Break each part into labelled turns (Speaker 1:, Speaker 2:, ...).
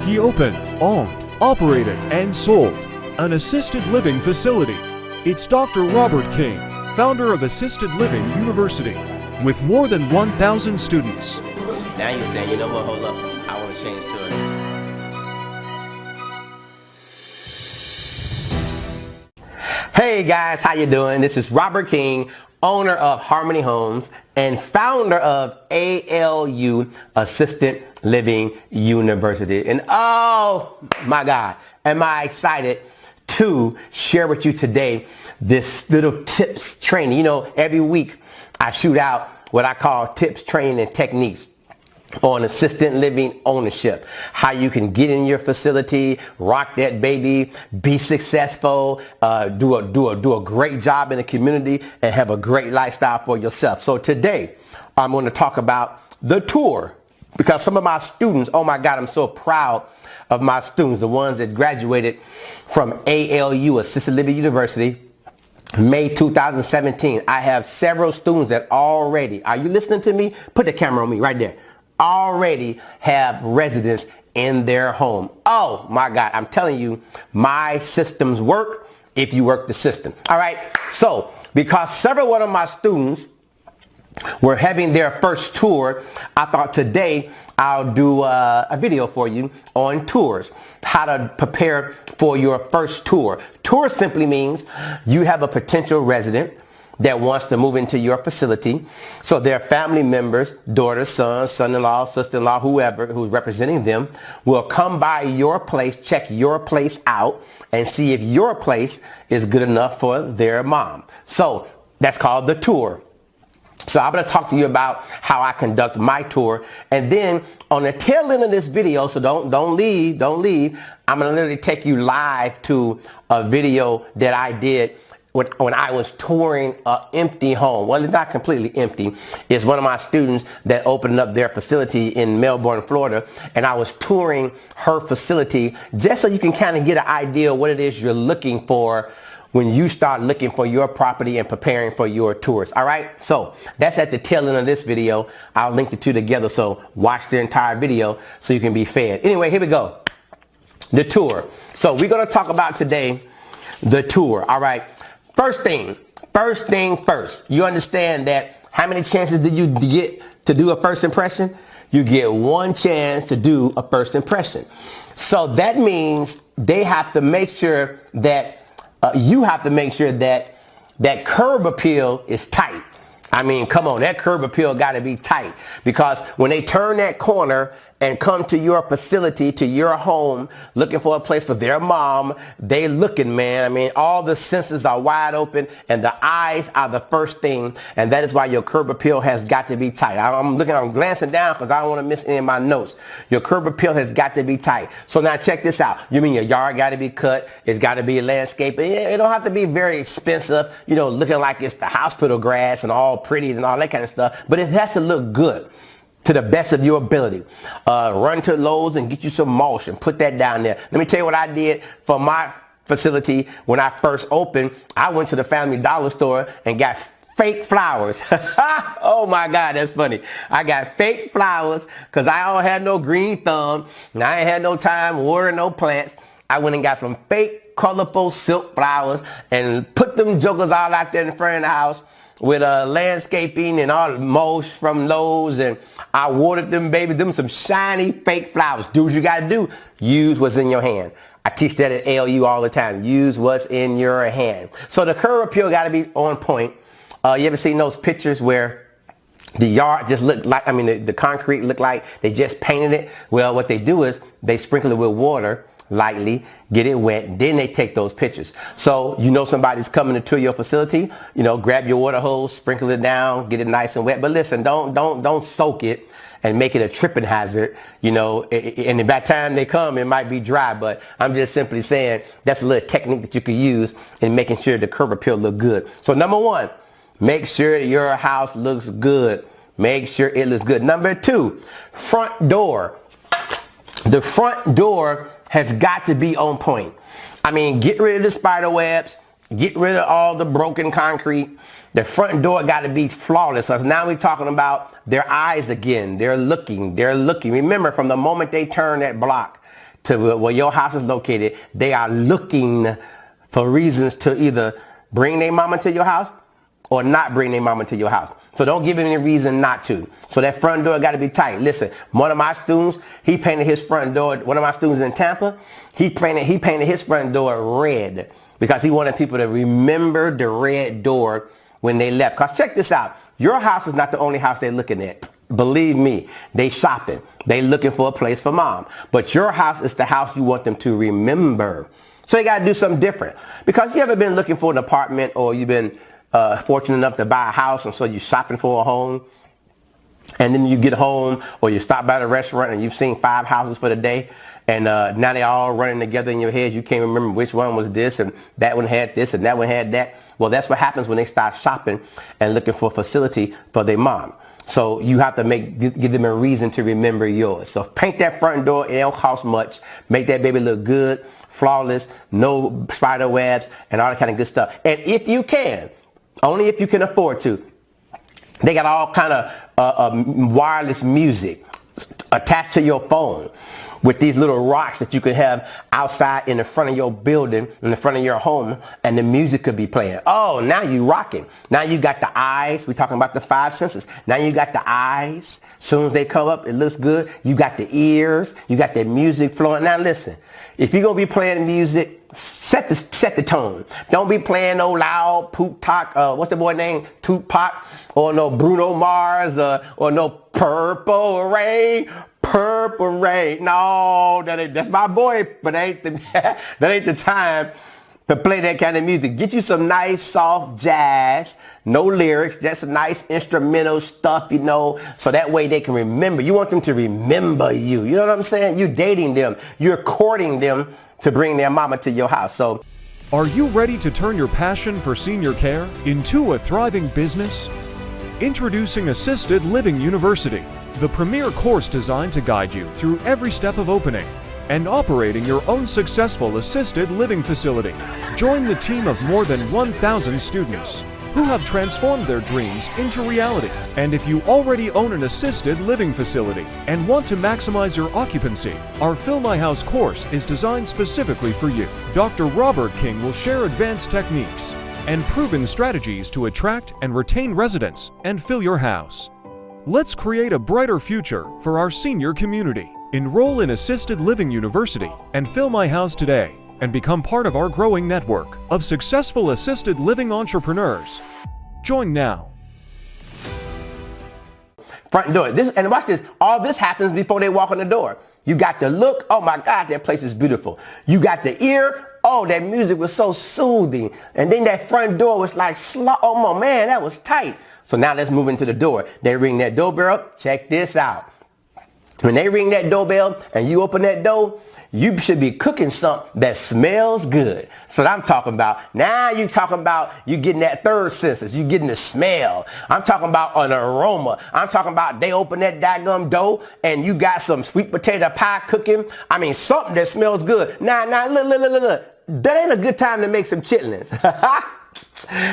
Speaker 1: He opened, owned, operated, and sold an assisted living facility. It's Dr. Robert King, founder of Assisted Living University, with more than 1,000 students.
Speaker 2: Now you're saying, you know what, hold up, I want to change to it. Hey guys, how you doing? This is Robert King, owner of Harmony Homes and founder of ALU, Assisted Living University. And oh my God, am I excited to share with you today this little tips training. You know, every week I shoot out what I call tips, training, and techniques on assisted living ownership. How you can get in your facility, rock that baby, be successful, do a great job in the community, and have a great lifestyle for yourself. So today, I'm going to talk about the tour, because some of my students, oh my God, I'm so proud of my students, the ones that graduated from ALU, Assisted Living University, May 2017. I have several students that already, are you listening to me? Put the camera on me right there. Already have residents in their home. Oh my God, I'm telling you, my systems work if you work the system. All right, so because several of my students were having their first tour, I thought today I'll do a video for you on tours, how to prepare for your first tour. Tour simply means you have a potential resident that wants to move into your facility. So their family members, daughter, son, son-in-law, sister-in-law, whoever who's representing them will come by your place, check your place out, and see if your place is good enough for their mom. So that's called the tour. So I'm going to talk to you about how I conduct my tour, and then on the tail end of this video, so don't leave. I'm going to literally take you live to a video that I did when I was touring an empty home. Well, it's not completely empty. It's one of my students that opened up their facility in Melbourne, Florida, and I was touring her facility just so you can kind of get an idea of what it is you're looking for when you start looking for your property and preparing for your tours. All right, so that's at the tail end of this video. I'll link the two together, so watch the entire video so you can be fed. Anyway, here we go. The tour. So we're going to talk about today the tour. All right. First thing first. You understand that how many chances do you get to do a first impression? You get one chance to do a first impression. So that means they have to make sure that you have to make sure that that curb appeal is tight. I mean, come on, that curb appeal got to be tight, because when they turn that corner and come to your facility, to your home, looking for a place for their mom, they looking, man. I mean, all the senses are wide open and the eyes are the first thing. And that is why your curb appeal has got to be tight. I'm glancing down because I don't want to miss any of my notes. Your curb appeal has got to be tight. So now check this out. You mean your yard got to be cut? It's got to be landscaped. It don't have to be very expensive, you know, looking like it's the hospital grass and all pretty and all that kind of stuff. But it has to look good to the best of your ability. Run to Lowe's and get you some mulch and put that down there. Let me tell you what I did for my facility when I first opened. I went to the Family Dollar store and got fake flowers. Oh my God, that's funny. I got fake flowers because I don't have no green thumb and I ain't had no time watering no plants. I went and got some fake colorful silk flowers and put them jokers all out there in front of the house with landscaping and all the mulch from Lowe's, and I watered them, baby, them some shiny fake flowers. Do what you gotta do. Use what's in your hand. I teach that at ALU all the time. Use what's in your hand. So the curb appeal gotta be on point. You ever seen those pictures where the yard just looked like, I mean, the concrete looked like they just painted it? Well, what they do is they sprinkle it with water lightly, get it wet, then they take those pictures. So you know somebody's coming to tour your facility, you know, grab your water hose, sprinkle it down, get it nice and wet. But listen, don't soak it and make it a tripping hazard, you know, and by the time they come, it might be dry. But I'm just simply saying that's a little technique that you could use in making sure the curb appeal look good. So number one, make sure your house looks good. Make sure it looks good. Number two, front door. The front door has got to be on point. I mean, get rid of the spider webs, get rid of all the broken concrete. The front door got to be flawless. So now we're talking about their eyes again. They're looking. Remember, from the moment they turn that block to where your house is located, they are looking for reasons to either bring their mama to your house or not bring their mama to your house. So don't give them any reason not to. So that front door got to be tight. Listen, one of my students, he painted his front door. One of my students in Tampa, he painted his front door red because he wanted people to remember the red door when they left. Because check this out. Your house is not the only house they're looking at. Believe me, they shopping. They looking for a place for mom. But your house is the house you want them to remember. So they got to do something different. Because you ever been looking for an apartment, or you've been fortunate enough to buy a house, and so you're shopping for a home, and then you get home or you stop by the restaurant and you've seen 5 houses for the day, and now they're all running together in your head. You can't remember which one was this, and that one had this, and that one had that. Well, that's what happens when they start shopping and looking for a facility for their mom. So you have to give them a reason to remember yours. So paint that front door. It don't cost much. Make that baby look good, flawless, no spider webs, and all that kind of good stuff. And if you can, only if you can afford to, they got all kind of wireless music attached to your phone with these little rocks that you can have outside in the front of your building, in the front of your home, and the music could be playing. Oh, now you rocking. Now you got the eyes. We're talking about the 5 senses. Now you got the eyes. As soon as they come up, it looks good. You got the ears. You got that music flowing. Now listen, if you're going to be playing music, set the tone. Don't be playing no loud Tupac, what's the boy name? Tupac, or no Bruno Mars, or no Purple Rain. Purple Rain. No, that's my boy, but that ain't the time to play that kind of music. Get you some nice soft jazz, no lyrics, just some nice instrumental stuff, so that way they can remember. You want them to remember you. You know what I'm saying? You're dating them. You're courting them to bring their mama to your house. So,
Speaker 1: are you ready to turn your passion for senior care into a thriving business? Introducing Assisted Living University, the premier course designed to guide you through every step of opening and operating your own successful assisted living facility. Join the team of more than 1,000 students who have transformed their dreams into reality. And if you already own an assisted living facility and want to maximize your occupancy, our Fill My House course is designed specifically for you. Dr. Robert King will share advanced techniques and proven strategies to attract and retain residents and fill your house. Let's create a brighter future for our senior community. Enroll in Assisted Living University and Fill My House today, and become part of our growing network of successful assisted living entrepreneurs. Join now.
Speaker 2: Front door. And watch this. All this happens before they walk in the door. You got the look. Oh my God, that place is beautiful. You got the ear. Oh, that music was so soothing. And then that front door was like, oh my man, that was tight. So now let's move into the door. They ring that doorbell. Check this out. When they ring that doorbell and you open that door, you should be cooking something that smells good. That's what I'm talking about. Now you talking about you getting that third senses. You getting the smell. I'm talking about an aroma. I'm talking about they open that daggum door and you got some sweet potato pie cooking. I mean, something that smells good. Now, look. That ain't a good time to make some chitlins.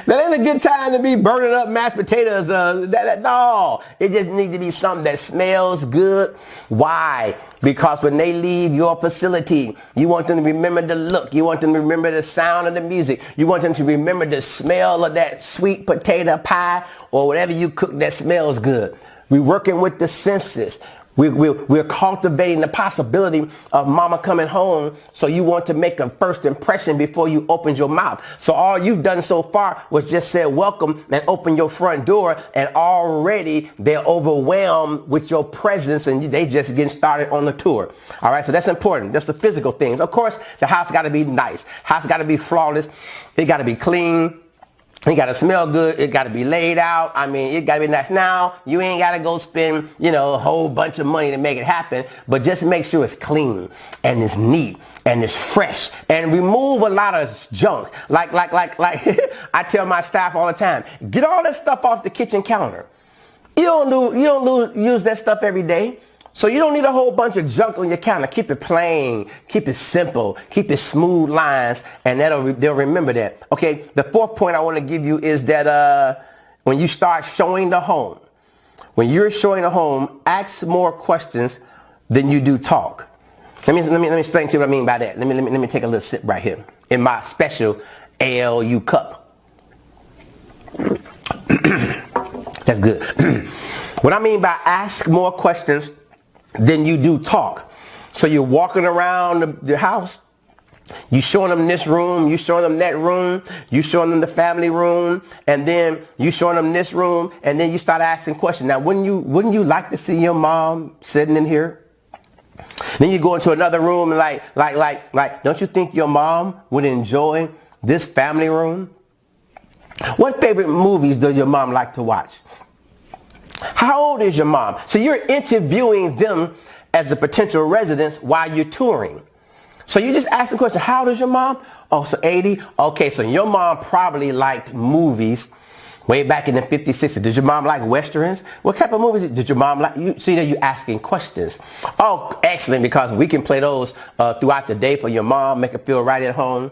Speaker 2: That ain't a good time to be burning up mashed potatoes. No, it just needs to be something that smells good. Why? Because when they leave your facility, you want them to remember the look. You want them to remember the sound of the music. You want them to remember the smell of that sweet potato pie or whatever you cook that smells good. We're working with the senses. We're cultivating the possibility of mama coming home, so you want to make a first impression before you open your mouth. So all you've done so far was just say welcome and open your front door, and already they're overwhelmed with your presence and they just getting started on the tour. All right, so that's important. That's the physical things. Of course, the house got to be nice. House got to be flawless. It got to be clean. It got to smell good. It got to be laid out. I mean, it got to be nice. Now, you ain't got to go spend, a whole bunch of money to make it happen, but just make sure it's clean and it's neat and it's fresh, and remove a lot of junk. Like I tell my staff all the time, get all that stuff off the kitchen counter. You don't use that stuff every day. So you don't need a whole bunch of junk on your counter. Keep it plain, keep it simple, keep it smooth lines, and they'll remember that. Okay, the fourth point I want to give you is that when you start showing the home, when you're showing the home, ask more questions than you do talk. Let me explain to you what I mean by that. Let me take a little sip right here in my special ALU cup. That's good. What I mean by ask more questions than you do talk. So you're walking around the house, you showing them this room, you showing them that room, you showing them the family room, and then you showing them this room, and then you start asking questions. Now, wouldn't you like to see your mom sitting in here? Then you go into another room and like, don't you think your mom would enjoy this family room? What favorite movies does your mom like to watch? How old is your mom? So you're interviewing them as a potential resident while you're touring. So you just ask the question, how old is your mom? Oh, so 80? Okay, so your mom probably liked movies way back in the 50s, 60s. Did your mom like Westerns? What type of movies did your mom like? You see that you're asking questions. Oh, excellent, because we can play those throughout the day for your mom, make her feel right at home.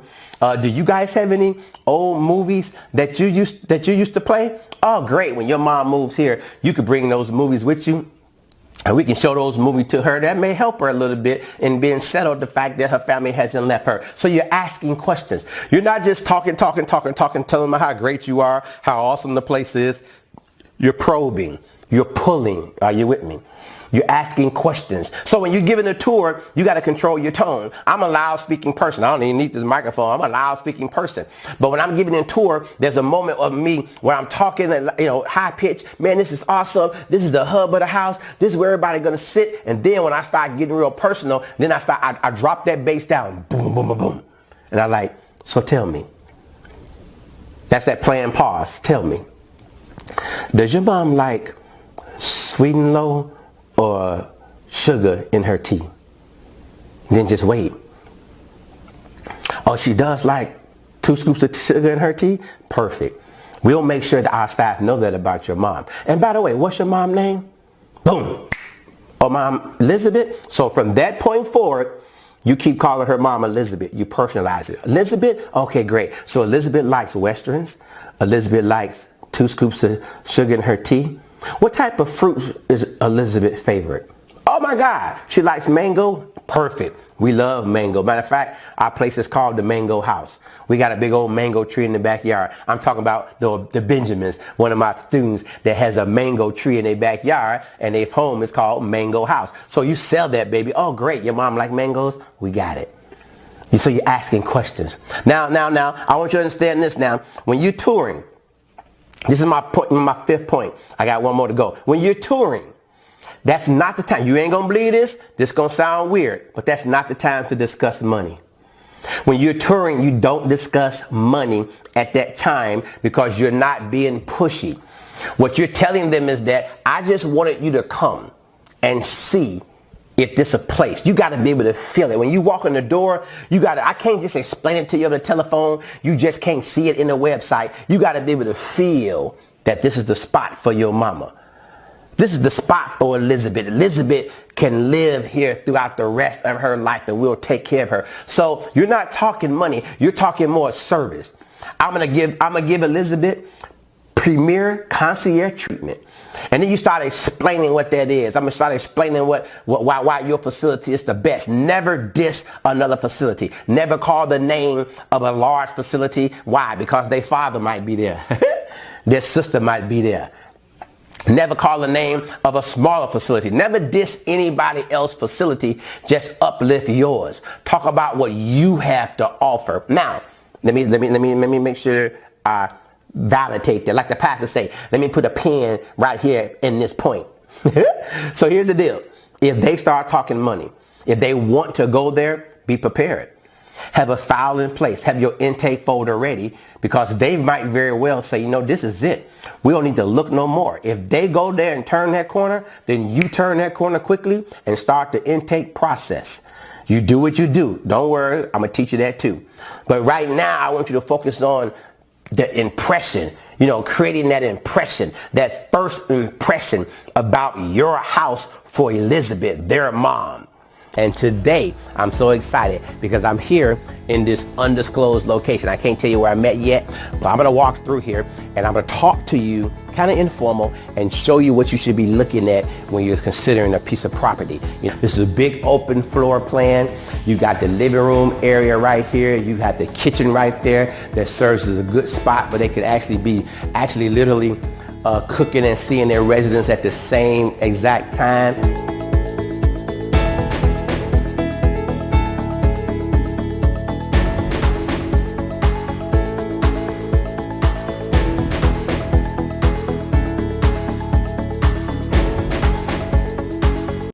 Speaker 2: Do you guys have any old movies that you used to play? Oh, great. When your mom moves here, you could bring those movies with you. And we can show those movies to her. That may help her a little bit in being settled the fact that her family hasn't left her. So you're asking questions. You're not just talking, telling them how great you are, how awesome the place is. You're probing. You're pulling. Are you with me? You're asking questions. So when you're giving a tour, you got to control your tone. I'm a loud speaking person. I don't even need this microphone. I'm a loud speaking person. But when I'm giving a tour, there's a moment of me where I'm talking, high pitch. Man, this is awesome. This is the hub of the house. This is where everybody's going to sit. And then when I start getting real personal, then I drop that bass down. Boom, boom, boom, boom. And I like, so tell me. That's that planned pause. Tell me. Does your mom like sweet and low or sugar in her tea? Then just wait. Oh, she does like 2 scoops of sugar in her tea? Perfect. We'll make sure that our staff know that about your mom. And by the way, what's your mom's name? Boom. Oh, Mom Elizabeth. So from that point forward, you keep calling her Mom Elizabeth. You personalize it. Elizabeth? Okay, great. So Elizabeth likes Westerns. Elizabeth likes 2 scoops of sugar in her tea. What type of fruit is Elizabeth's favorite? Oh my God, she likes mango? Perfect. We love mango. Matter of fact, our place is called the Mango House. We got a big old mango tree in the backyard. I'm talking about the Benjamins, one of my students that has a mango tree in their backyard, and their home is called Mango House. So you sell that, baby. Oh great, your mom like mangoes? We got it. So you're asking questions. Now, I want you to understand this now. When you're touring, this is my point, my 5th point. I got one more to go. When you're touring, that's not the time. You ain't gonna believe this. This gonna sound weird, but that's not the time to discuss money. When you're touring, you don't discuss money at that time because you're not being pushy. What you're telling them is that I just wanted you to come and see if this a place. You got to be able to feel it. When you walk in the door, I can't just explain it to you on the telephone. You just can't see it in the website. You got to be able to feel that this is the spot for your mama. This is the spot for Elizabeth. Elizabeth can live here throughout the rest of her life, and we'll take care of her. So you're not talking money. You're talking more service. I'm gonna give Elizabeth premier concierge treatment. And then you start explaining what that is. I'm going to start explaining why your facility is the best. Never diss another facility. Never call the name of a large facility. Why? Because their father might be there. Their sister might be there. Never call the name of a smaller facility. Never diss anybody else's facility. Just uplift yours. Talk about what you have to offer. Now, let me make sure I validate that. Like the pastor say, let me put a pin right here in this point. So here's the deal. If they start talking money, if they want to go there, be prepared. Have a file in place. Have your intake folder ready, because they might very well say, this is it. We don't need to look no more. If they go there and turn that corner, then you turn that corner quickly and start the intake process. You do what you do. Don't worry. I'm going to teach you that too. But right now, I want you to focus on the impression, creating that impression, that first impression about your house for Elizabeth, their mom. And today, I'm so excited because I'm here in this undisclosed location. I can't tell you where I'm at yet, but I'm going to walk through here and I'm going to talk to you kind of informal, and show you what you should be looking at when you're considering a piece of property. You know, this is a big open floor plan. You got the living room area right here. You got the kitchen right there that serves as a good spot where they could actually be literally cooking and seeing their residents at the same exact time.